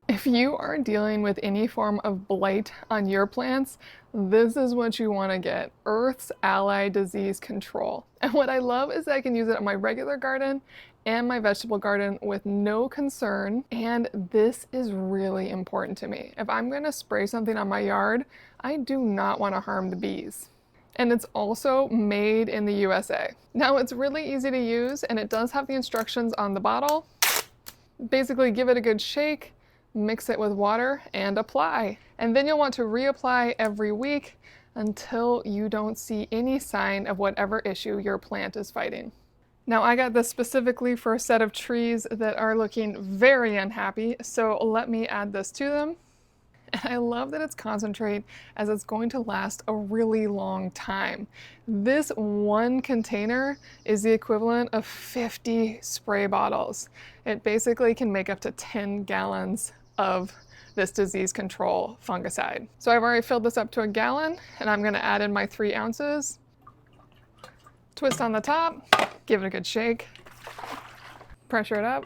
If you are dealing with any form of blight on your plants, this is what you want to get: Earth's Ally Disease Control. And what I love is that I can use it on my regular garden and my vegetable garden with no concern. And this is really important to me. If I'm going to spray something on my yard, I do not want to harm the bees. And it's also made in the USA. Now, it's really easy to use, and it does have the instructions on the bottle. Basically, give it a good shake, mix it with water, and apply. And then you'll want to reapply every week until you don't see any sign of whatever issue your plant is fighting. Now, I got this specifically for a set of trees that are looking very unhappy, so let me add this to them. And I love that it's concentrate, as it's going to last a really long time. This one container is the equivalent of 50 spray bottles. It basically can make up to 10 gallons of this disease control fungicide. So I've already filled this up to a gallon, and I'm gonna add in my 3 ounces. Twist on the top, give it a good shake, pressure it up,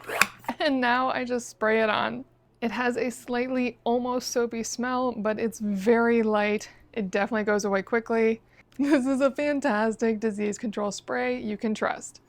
and now I just spray it on. It has a slightly almost soapy smell, but it's very light. It definitely goes away quickly. This is a fantastic disease control spray you can trust.